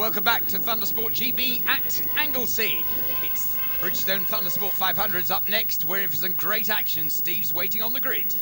Welcome back to Thundersport GB at Anglesey. It's Bridgestone Thundersport 500s up next. We're in for some great action. Steve's waiting on the grid.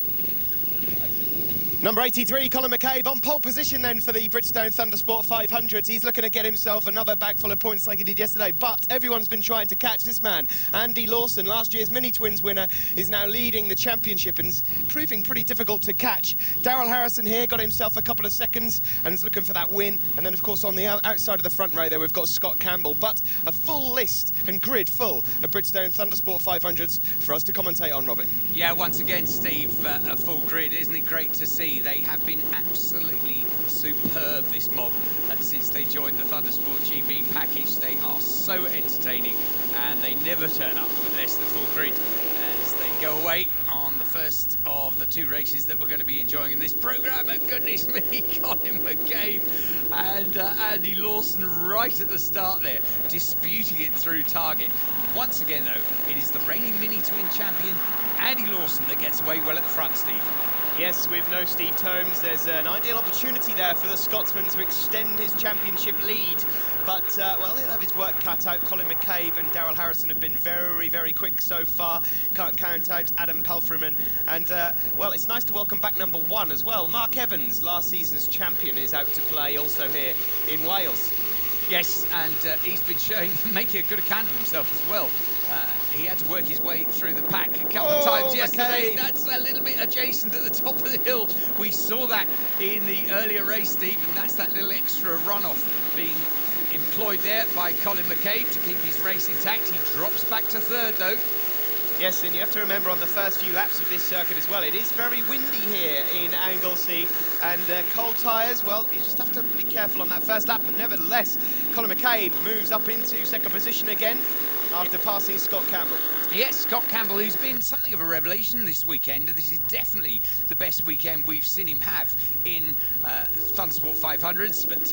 Number 83, Colin McCabe, on pole position then for the Bridgestone Thundersport 500s. He's looking to get himself another bag full of points like he did yesterday, but everyone's been trying to catch this man. Andy Lawson, last year's Mini Twins winner, is now leading the championship and is proving pretty difficult to catch. Daryl Harrison here got himself a couple of seconds and is looking for that win. And then, of course, on the outside of the front row there, we've got Scott Campbell. But a full list and grid full of Bridgestone Thundersport 500s for us to commentate on, Robin. Yeah, once again, Steve, a full grid. Isn't it great to see? They have been absolutely superb, this mob, since they joined the Thundersport GB package. They are so entertaining, and they never turn up with less than full grid as they go away on the first of the two races that we're going to be enjoying in this programme. And goodness me, Colin McCabe and Andy Lawson right at the start there, disputing it through target. Once again, though, it is the reigning Mini Twin champion, Andy Lawson, that gets away well at the front, Steve. Yes, with no Steve Tomes, there's an ideal opportunity there for the Scotsman to extend his championship lead. But, well, he'll have his work cut out. Colin McCabe and Daryl Harrison have been very, very quick so far. Can't count out Adam Palfreman. And, well, it's nice to welcome back number 1 as well. Mark Evans, last season's champion, is out to play also here in Wales. Yes, and he's been showing, making a good account of himself as well. He had to work his way through the pack a couple of times yesterday. McCabe. That's a little bit adjacent at the top of the hill. We saw that in the earlier race, Steve, and that's that little extra runoff being employed there by Colin McCabe to keep his race intact. He drops back to third, though. Yes, and you have to remember on the first few laps of this circuit as well, it is very windy here in Anglesey, and cold tyres, well, you just have to be careful on that first lap, but nevertheless, Colin McCabe moves up into second position again after passing Scott Campbell. Yes, Scott Campbell, who's been something of a revelation this weekend. This is definitely the best weekend we've seen him have in Thundersport 500s, but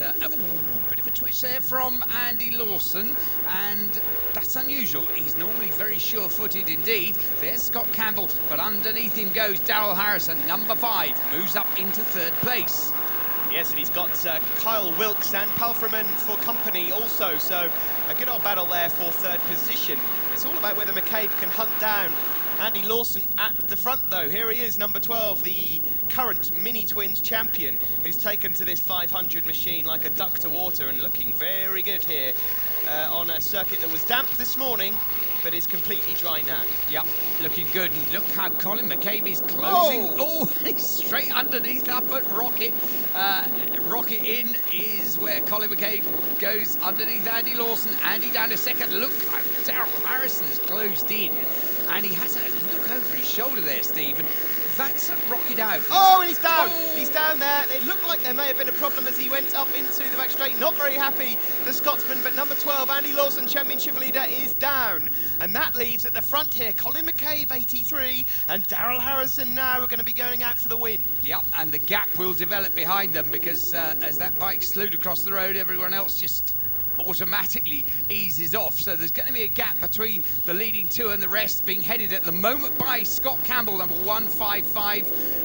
bit of a twitch there from Andy Lawson, and that's unusual. He's normally very sure-footed indeed. There's Scott Campbell, but underneath him goes Daryl Harrison, number 5, moves up into third place. Yes, and he's got Kyle Wilkes and Palfreman for company also, so a good old battle there for third position. It's all about whether McCabe can hunt down Andy Lawson at the front, though. Here he is, number 12, the current Mini Twins champion, who's taken to this 500 machine like a duck to water and looking very good here on a circuit that was damp this morning, but is completely dry now. Yep, looking good. And look how Colin McCabe is closing. Oh, he's straight underneath up at Rocket. Rocket in is where Colin McCabe goes underneath Andy Lawson. Andy down to second. Look how Daryl Harrison has closed in. And he has a look over his shoulder there, Stephen. That's a rocket out. Oh, and he's down. Oh. He's down there. It looked like there may have been a problem as he went up into the back straight. Not very happy, the Scotsman, but number 12, Andy Lawson, championship leader, is down. And that leaves at the front here, Colin McCabe, 83, and Daryl Harrison now are going to be going out for the win. Yep, and the gap will develop behind them because as that bike slewed across the road, everyone else just automatically eases off, so there's going to be a gap between the leading two and the rest, being headed at the moment by Scott Campbell, number 155.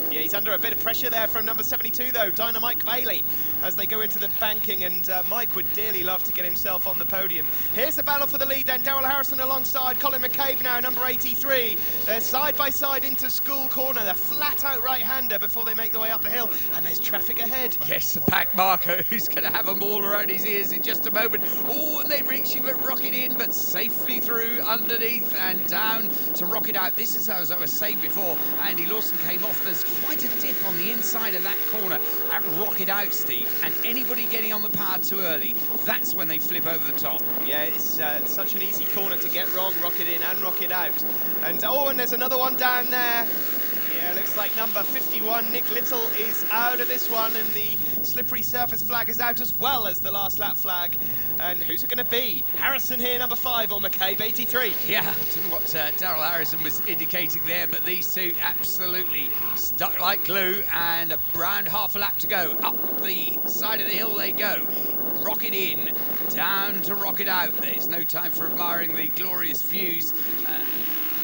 Yeah, he's under a bit of pressure there from number 72, though, Dynamite Bailey, as they go into the banking, and Mike would dearly love to get himself on the podium. Here's the battle for the lead then. Daryl Harrison alongside Colin McCabe now, number 83. They're side by side into School Corner. They're flat out right-hander before they make their way up the hill, and there's traffic ahead. Yes, the back marker, who's going to have them all around his ears in just a moment. Oh, and they reach him at Rocket in, but safely through underneath and down to Rocket out. This is, as I was saying before, Andy Lawson came off. There's quite a dip on the inside of that corner at Rocket out, Steve, and anybody getting on the power too early, that's when they flip over the top. Yeah, it's such an easy corner to get wrong, Rocket in and Rocket out. And oh, and there's another one down there. Yeah, looks like number 51, Nick Little, is out of this one, and the slippery surface flag is out as well as the last lap flag. And who's it going to be? Harrison here, number 5, or McCabe, 83? Yeah, I don't know what Daryl Harrison was indicating there, but these two absolutely stuck like glue, and around half a lap to go. Up the side of the hill they go. Rocket in, down to Rocket out. There's no time for admiring the glorious views.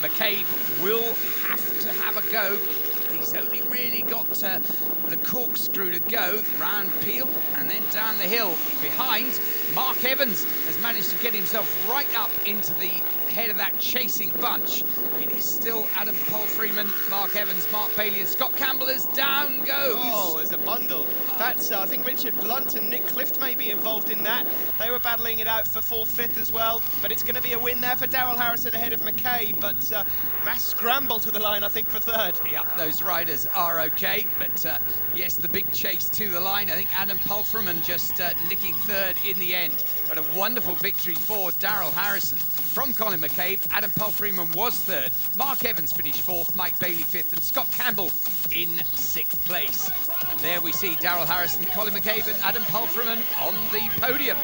McCabe will have to have a go He's only really got the corkscrew to go, round Peel and then down the hill. Behind, Mark Evans has managed to get himself right up into the head of that chasing bunch. It is still Adam Palfreyman, Mark Evans, Mark Bailey and Scott Campbell as down goes. Oh, there's a bundle. That's, I think Richard Blunt and Nick Clift may be involved in that. They were battling it out for 4th, 5th as well, but it's going to be a win there for Daryl Harrison ahead of McKay, but mass scramble to the line, I think, for 3rd. Yeah, those riders are okay, but yes, the big chase to the line. I think Adam Palfreyman just nicking 3rd in the end, but a wonderful victory for Daryl Harrison. From Colin McCabe, Adam Palfreyman was 3rd, Mark Evans finished 4th, Mike Bailey 5th, and Scott Campbell in 6th place. And there we see Daryl Harrison, Colin McCabe and Adam Palfreyman on the podium.